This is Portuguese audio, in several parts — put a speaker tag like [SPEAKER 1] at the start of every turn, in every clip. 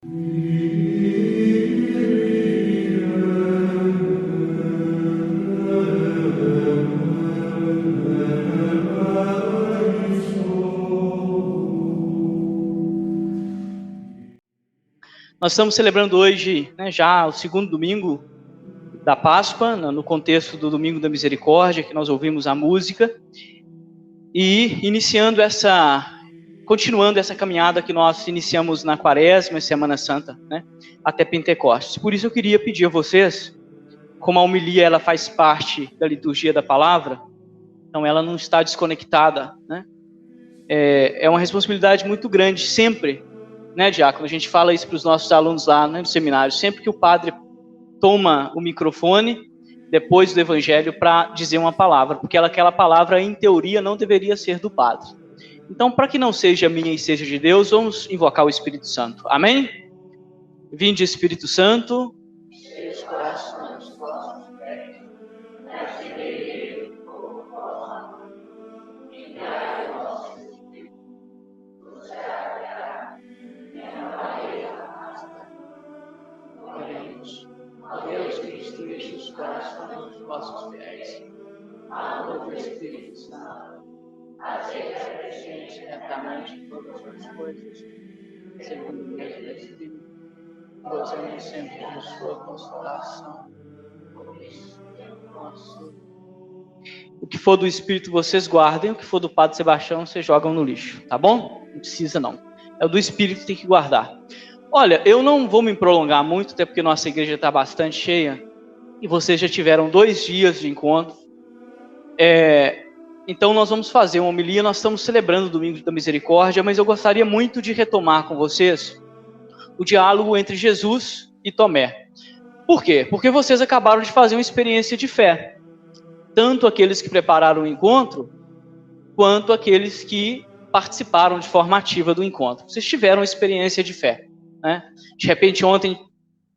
[SPEAKER 1] Nós estamos celebrando hoje, já o segundo domingo da Páscoa, no contexto do Domingo da Misericórdia, que nós ouvimos a música, e continuando essa caminhada que nós iniciamos na Quaresma e Semana Santa, até Pentecostes. Por isso eu queria pedir a vocês, como a homilia ela faz parte da liturgia da palavra, então ela não está desconectada, é uma responsabilidade muito grande sempre, Diácono? A gente fala isso para os nossos alunos lá, no seminário, sempre que o padre toma o microfone, depois do evangelho, para dizer uma palavra, porque aquela palavra, em teoria, não deveria ser do padre. Então, para que não seja minha e seja de Deus, vamos invocar o Espírito Santo. Amém? Vinde, Espírito Santo. Deus que destruísse os corações dos vossos fiéis, água do Espírito Santo, aceita a gente retamente todas as coisas, segundo o mesmo Espírito, gozemos sempre de sua consolação. O que for do Espírito vocês guardem, o que for do Padre Sebastião vocês jogam no lixo, tá bom? Não precisa não. É o do Espírito que tem que guardar. Olha, eu não vou me prolongar muito, até porque nossa igreja está bastante cheia, e vocês já tiveram 2 dias de encontro. Então nós vamos fazer uma homilia, nós estamos celebrando o Domingo da Misericórdia, mas eu gostaria muito de retomar com vocês o diálogo entre Jesus e Tomé. Por quê? Porque vocês acabaram de fazer uma experiência de fé. Tanto aqueles que prepararam o encontro, quanto aqueles que participaram de forma ativa do encontro. Vocês tiveram uma experiência de fé. De repente ontem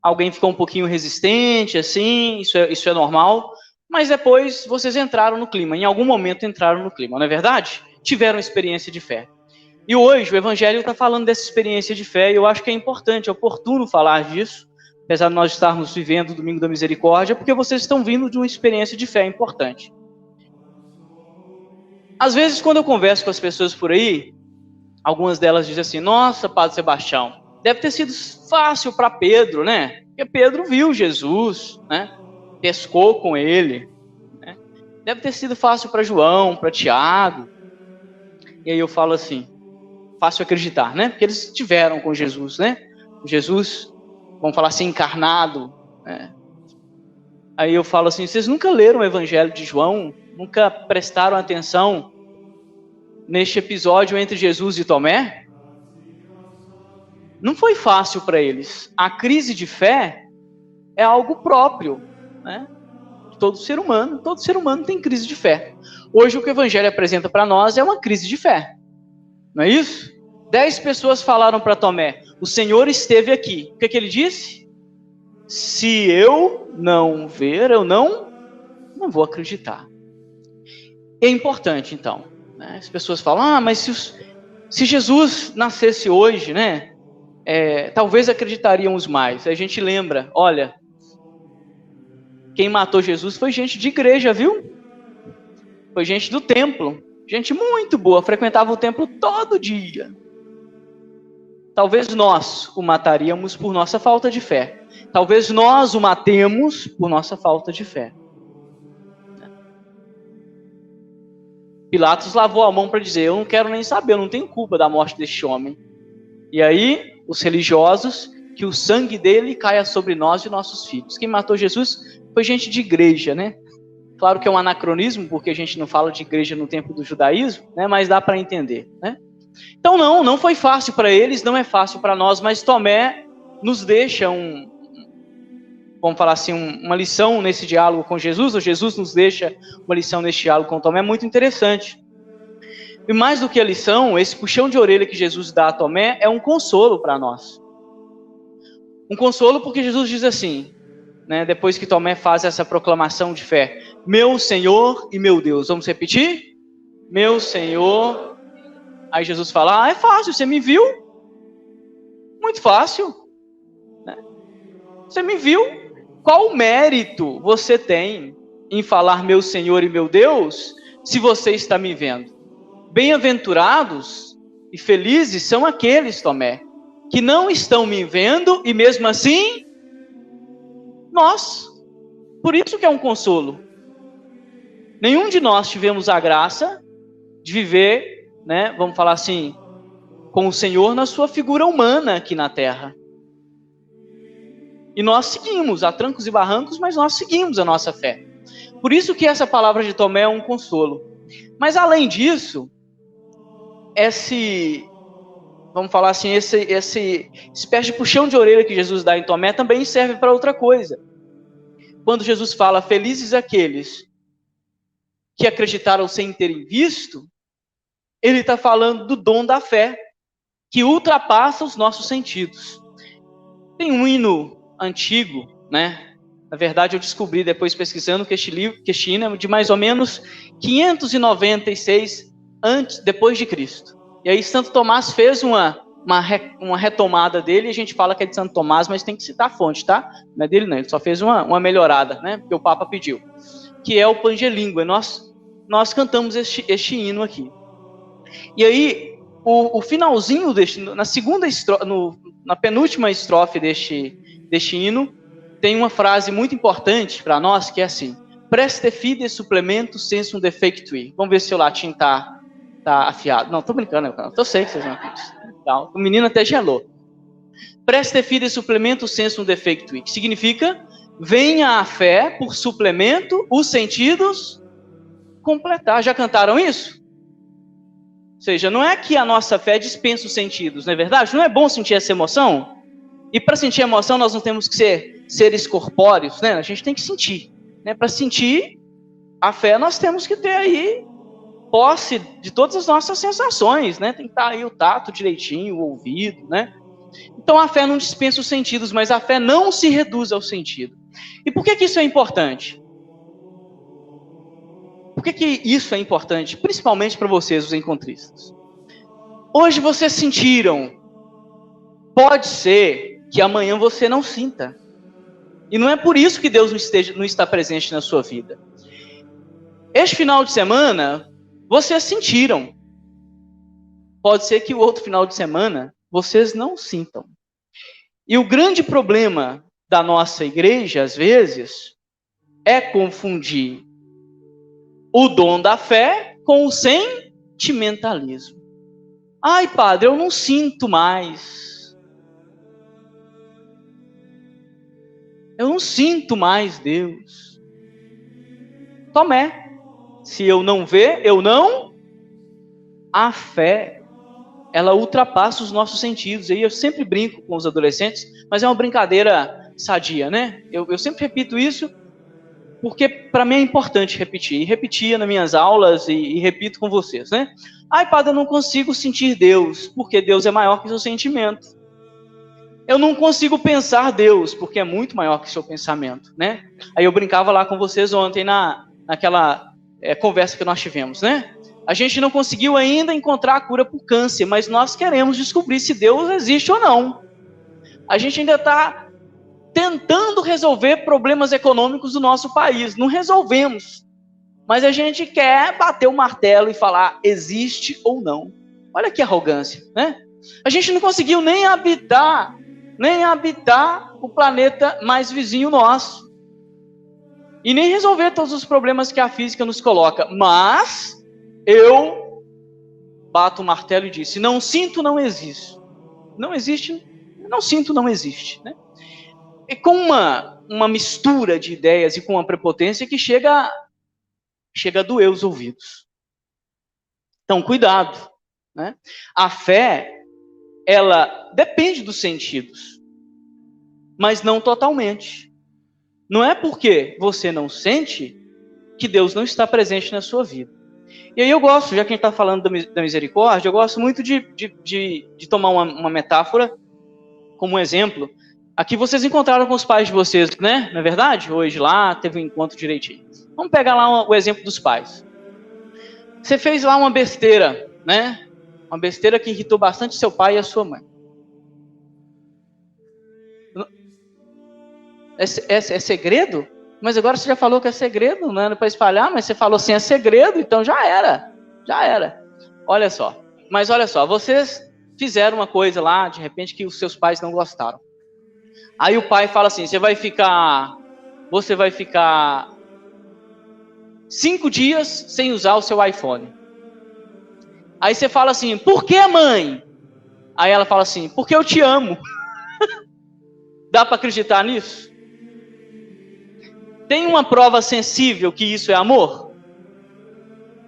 [SPEAKER 1] alguém ficou um pouquinho resistente, assim, isso é normal, mas depois vocês entraram no clima, em algum momento entraram no clima, não é verdade? Tiveram experiência de fé. E hoje o Evangelho está falando dessa experiência de fé, e eu acho que é importante, é oportuno falar disso, apesar de nós estarmos vivendo o Domingo da Misericórdia, porque vocês estão vindo de uma experiência de fé importante. Às vezes, quando eu converso com as pessoas por aí, algumas delas dizem assim: nossa, Padre Sebastião, deve ter sido fácil para Pedro, Porque Pedro viu Jesus, Pescou com ele, Deve ter sido fácil para João, para Tiago. E aí eu falo assim, fácil acreditar, Porque eles estiveram com Jesus, Jesus, vamos falar assim, encarnado, Aí eu falo assim, vocês nunca leram o Evangelho de João? Nunca prestaram atenção neste episódio entre Jesus e Tomé? Não foi fácil para eles. A crise de fé é algo próprio, de todo ser humano. Todo ser humano tem crise de fé. Hoje o que o Evangelho apresenta para nós é uma crise de fé. Não é isso? 10 pessoas falaram para Tomé: o Senhor esteve aqui. O que ele disse? Se eu não ver, eu não vou acreditar. É importante, então. As pessoas falam: mas se Jesus nascesse hoje, talvez acreditaríamos mais. A gente lembra, olha, quem matou Jesus foi gente de igreja, viu? Foi gente do templo, gente muito boa, frequentava o templo todo dia. Talvez nós o mataríamos por nossa falta de fé. Talvez nós o matemos por nossa falta de fé. Pilatos lavou a mão para dizer: eu não quero nem saber, eu não tenho culpa da morte deste homem. E aí, os religiosos, que o sangue dele caia sobre nós e nossos filhos. Quem matou Jesus foi gente de igreja, Claro que é um anacronismo, porque a gente não fala de igreja no tempo do judaísmo, mas dá para entender, Então não foi fácil para eles, não é fácil para nós, mas Tomé nos deixa vamos falar assim, uma lição nesse diálogo com Jesus, ou Jesus nos deixa uma lição nesse diálogo com Tomé muito interessante. E mais do que a lição, esse puxão de orelha que Jesus dá a Tomé é um consolo para nós. Um consolo porque Jesus diz assim, depois que Tomé faz essa proclamação de fé: meu Senhor e meu Deus. Vamos repetir? Meu Senhor. Aí Jesus fala: é fácil, você me viu? Muito fácil. Você me viu? Qual mérito você tem em falar meu Senhor e meu Deus, se você está me vendo? Bem-aventurados e felizes são aqueles, Tomé, que não estão me vendo e mesmo assim, nós. Por isso que é um consolo. Nenhum de nós tivemos a graça de viver, né, vamos falar assim, com o Senhor na sua figura humana aqui na terra. E nós seguimos, a trancos e barrancos, mas nós seguimos a nossa fé. Por isso que essa palavra de Tomé é um consolo. Mas além disso, vamos falar assim, esse espécie de puxão de orelha que Jesus dá em Tomé também serve para outra coisa. Quando Jesus fala, felizes aqueles que acreditaram sem terem visto, ele está falando do dom da fé, que ultrapassa os nossos sentidos. Tem um hino antigo, né? Na verdade, eu descobri depois pesquisando que este hino é de mais ou menos 596 depois de Cristo. E aí Santo Tomás fez uma retomada dele, e a gente fala que é de Santo Tomás, mas tem que citar a fonte, tá? Não é dele não, ele só fez uma melhorada, né? Porque o Papa pediu. Que é o Pangelíngua. Nós cantamos este hino aqui. E aí, o finalzinho na penúltima estrofe deste hino, tem uma frase muito importante para nós, que é assim: Preste fide supplemento sensum defectui. Vamos ver se o latim tá afiado. Não, tô brincando, eu sei que vocês não acreditam. O menino até gelou. Preste fide supplemento sensum defectui, que significa, venha a fé por suplemento os sentidos completar. Já cantaram isso? Ou seja, não é que a nossa fé dispensa os sentidos, não é verdade? Não é bom sentir essa emoção? E para sentir emoção nós não temos que ser seres corpóreos, né? A gente tem que sentir, né? Para sentir a fé nós temos que ter aí posse de todas as nossas sensações, né? Tem que estar aí o tato direitinho, o ouvido, né? Então a fé não dispensa os sentidos, mas a fé não se reduz ao sentido. E por que isso é importante? Por que isso é importante? Principalmente para vocês, os encontristas. Hoje vocês sentiram. Pode ser que amanhã você não sinta. E não é por isso que Deus não está presente na sua vida. Este final de semana, vocês sentiram. Pode ser que o outro final de semana, vocês não sintam. E o grande problema da nossa igreja, às vezes, é confundir o dom da fé com o sentimentalismo. Ai, padre, eu não sinto mais. Eu não sinto mais Deus. Tomé. Se eu não ver, eu não. A fé, ela ultrapassa os nossos sentidos. E eu sempre brinco com os adolescentes, mas é uma brincadeira sadia, né? Eu sempre repito isso, porque para mim é importante repetir. E repetia nas minhas aulas e repito com vocês, né? Ai, padre, eu não consigo sentir Deus, porque Deus é maior que o seu sentimento. Eu não consigo pensar Deus, porque é muito maior que o seu pensamento, né? Aí eu brincava lá com vocês ontem naquela conversa que nós tivemos, né? A gente não conseguiu ainda encontrar a cura para o câncer, mas nós queremos descobrir se Deus existe ou não. A gente ainda está tentando resolver problemas econômicos do nosso país. Não resolvemos. Mas a gente quer bater o martelo e falar existe ou não. Olha que arrogância, né? A gente não conseguiu nem habitar o planeta mais vizinho nosso. E nem resolver todos os problemas que a física nos coloca. Mas eu bato o martelo e disse, não sinto, não existe. Não existe, não sinto, não existe, né? E com uma mistura de ideias e com uma prepotência que chega a doer os ouvidos. Então, cuidado, né? A fé, ela depende dos sentidos, mas não totalmente. Não é porque você não sente que Deus não está presente na sua vida. E aí eu gosto, já que a gente está falando da misericórdia, eu gosto muito de tomar uma metáfora como um exemplo. Aqui vocês encontraram com os pais de vocês, né? Não é verdade? Hoje lá, teve um encontro direitinho. Vamos pegar lá o exemplo dos pais. Você fez lá uma besteira, né? Uma besteira que irritou bastante seu pai e a sua mãe. É segredo? Mas agora você já falou que é segredo, não era para espalhar, mas você falou assim, é segredo, então já era. Olha só, vocês fizeram uma coisa lá, de repente, que os seus pais não gostaram. Aí o pai fala assim, você vai ficar 5 dias sem usar o seu iPhone. Aí você fala assim, por que, mãe? Aí ela fala assim, porque eu te amo. Dá para acreditar nisso? Tem uma prova sensível que isso é amor?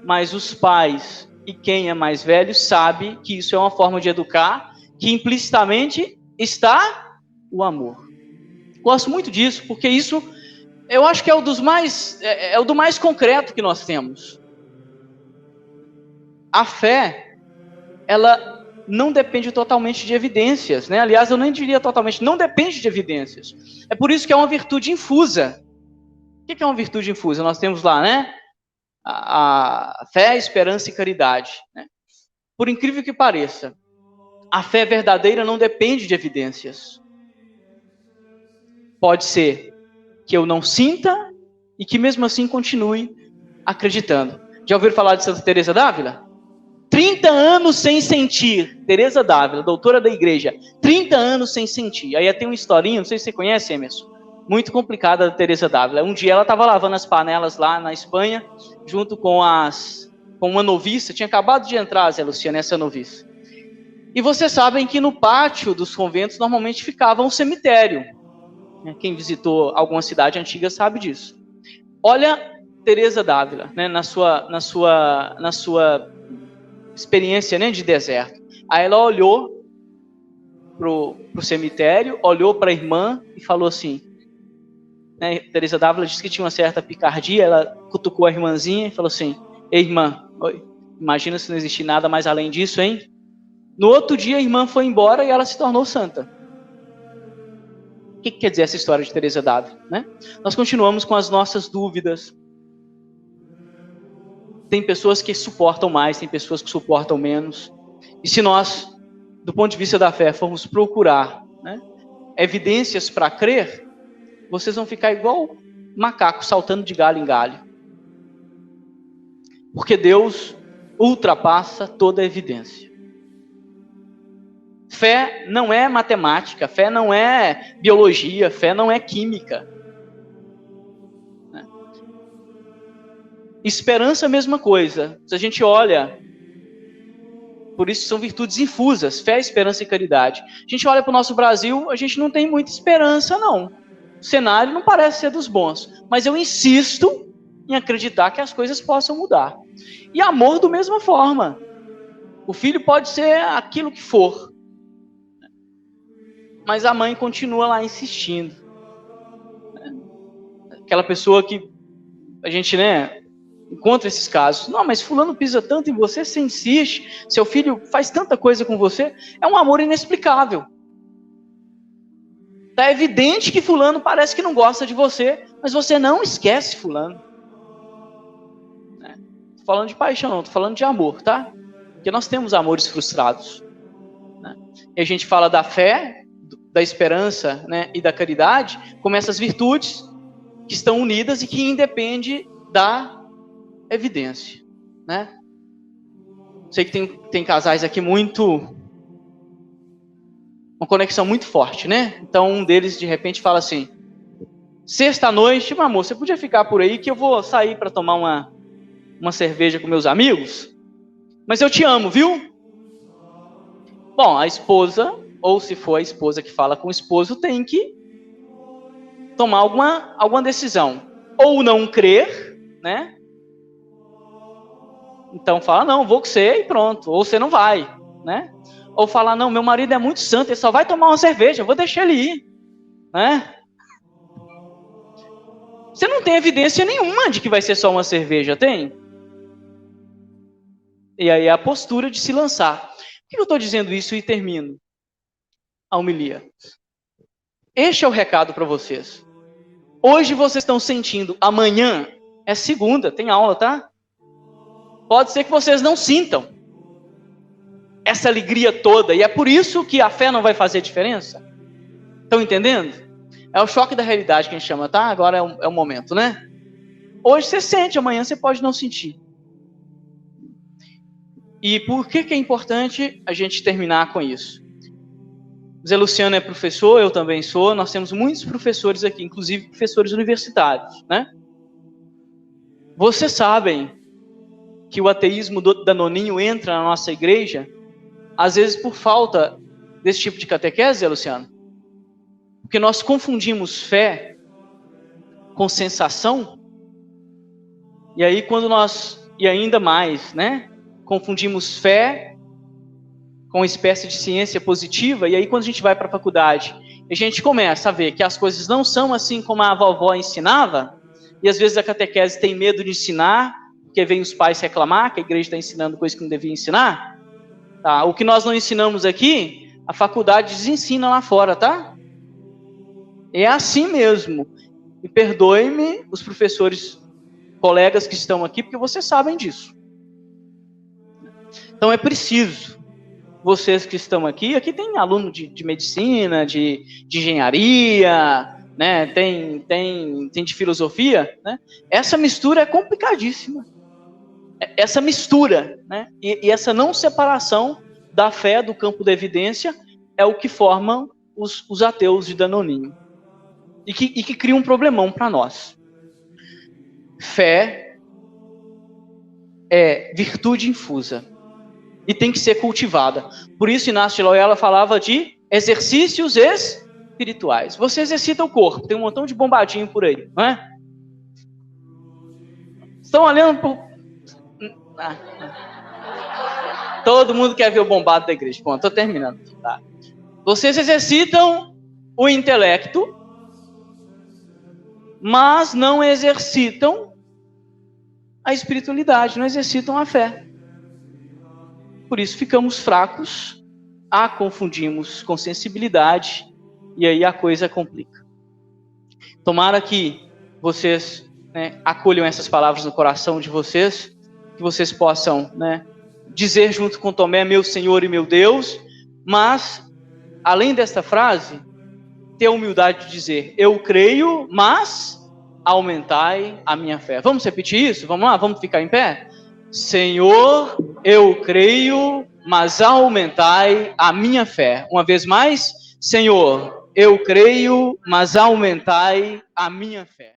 [SPEAKER 1] Mas os pais e quem é mais velho sabe que isso é uma forma de educar, que implicitamente está o amor. Gosto muito disso, porque isso eu acho que é o do mais concreto que nós temos. A fé, ela não depende totalmente de evidências, né? Aliás, eu nem diria totalmente, não depende de evidências. É por isso que é uma virtude infusa. O que é uma virtude infusa? Nós temos lá, né? A fé, esperança e caridade. Né? Por incrível que pareça, a fé verdadeira não depende de evidências. Pode ser que eu não sinta e que mesmo assim continue acreditando. Já ouviram falar de Santa Teresa d'Ávila? 30 anos sem sentir. Teresa d'Ávila, doutora da igreja. 30 anos sem sentir. Aí tem uma historinha, não sei se você conhece, Emerson, muito complicada da Teresa d'Ávila. Um dia ela estava lavando as panelas lá na Espanha, junto com uma noviça. Tinha acabado de entrar, Zé Luciana, essa noviça. E vocês sabem que no pátio dos conventos normalmente ficava um cemitério. Quem visitou alguma cidade antiga sabe disso. Olha Teresa d'Ávila, né, na sua experiência, né, de deserto. Aí ela olhou pro cemitério, olhou para a irmã e falou assim, né, Teresa d'Ávila disse que tinha uma certa picardia, ela cutucou a irmãzinha e falou assim, ei irmã, imagina se não existir nada mais além disso, hein? No outro dia a irmã foi embora e ela se tornou santa. O que quer dizer essa história de Teresa d'Ávila, né? Nós continuamos com as nossas dúvidas. Tem pessoas que suportam mais, tem pessoas que suportam menos. E se nós, do ponto de vista da fé, formos procurar, né, evidências para crer, vocês vão ficar igual macaco saltando de galho em galho. Porque Deus ultrapassa toda evidência. Fé não é matemática, fé não é biologia, fé não é química. Esperança é a mesma coisa. Se a gente olha, por isso são virtudes infusas, fé, esperança e caridade. A gente olha para o nosso Brasil, a gente não tem muita esperança, não. O cenário não parece ser dos bons. Mas eu insisto em acreditar que as coisas possam mudar. E amor da mesma forma. O filho pode ser aquilo que for. Mas a mãe continua lá insistindo. Aquela pessoa que a gente, né, encontra esses casos. Não, mas fulano pisa tanto em você, você insiste, seu filho faz tanta coisa com você. É um amor inexplicável. Está evidente que fulano parece que não gosta de você, mas você não esquece fulano. Tô falando de paixão, não, tô falando de amor, tá? Porque nós temos amores frustrados. Né? E a gente fala da fé, da esperança, né, e da caridade, como essas virtudes que estão unidas e que independem da evidência, né? Sei que tem casais aqui uma conexão muito forte, né? Então um deles de repente fala assim, sexta-noite, meu amor, você podia ficar por aí que eu vou sair para tomar uma cerveja com meus amigos? Mas eu te amo, viu? Bom, a esposa, ou se for a esposa que fala com o esposo, tem que tomar alguma decisão. Ou não crer, né? Então fala, não, vou com você e pronto. Ou você não vai, né? Ou falar, não, meu marido é muito santo, ele só vai tomar uma cerveja, eu vou deixar ele ir, né? Você não tem evidência nenhuma de que vai ser só uma cerveja, tem? E aí é a postura de se lançar. Por que eu estou dizendo isso e termino a homilia? Este é o recado para vocês. Hoje vocês estão sentindo, amanhã é segunda, tem aula, tá? Pode ser que vocês não sintam essa alegria toda, e é por isso que a fé não vai fazer diferença. Estão entendendo? É o choque da realidade que a gente chama, tá? Agora é o momento, né? Hoje você sente, amanhã você pode não sentir. E por que é importante a gente terminar com isso? Zé Luciano é professor, eu também sou. Nós temos muitos professores aqui, inclusive professores universitários, né? Vocês sabem que o ateísmo danoninho entra na nossa igreja, às vezes por falta desse tipo de catequese, Zé Luciano? Porque nós confundimos fé com sensação, e aí e ainda mais, né? Confundimos fé com uma espécie de ciência positiva, e aí quando a gente vai para a faculdade, a gente começa a ver que as coisas não são assim como a vovó ensinava, e às vezes a catequese tem medo de ensinar, porque vem os pais reclamar que a igreja está ensinando coisa que não devia ensinar. Tá? O que nós não ensinamos aqui, a faculdade desensina lá fora, tá? É assim mesmo. E perdoe-me os professores, colegas que estão aqui, porque vocês sabem disso. Então é preciso, vocês que estão aqui tem aluno de medicina, de engenharia, né? tem de filosofia, né? Essa mistura é complicadíssima. Essa mistura, né? E essa não separação da fé do campo da evidência é o que forma os ateus de danoninho. E que cria um problemão para nós. Fé é virtude infusa e tem que ser cultivada. Por isso Inácio de Loyola falava de exercícios espirituais. Você exercita o corpo, tem um montão de bombadinho por aí, não é? Estão olhando por... Todo mundo quer ver o bombado da igreja. Bom, estou terminando. Tá. Vocês exercitam o intelecto, mas não exercitam a espiritualidade, não exercitam a fé. Por isso ficamos fracos, a confundimos com sensibilidade, e aí a coisa complica. Tomara que vocês, né, acolham essas palavras no coração de vocês, que vocês possam, né, dizer junto com Tomé, meu Senhor e meu Deus, mas, além desta frase, ter a humildade de dizer, eu creio, mas aumentai a minha fé. Vamos repetir isso? Vamos lá, vamos ficar em pé? Senhor, eu creio, mas aumentai a minha fé. Uma vez mais, Senhor, eu creio, mas aumentai a minha fé.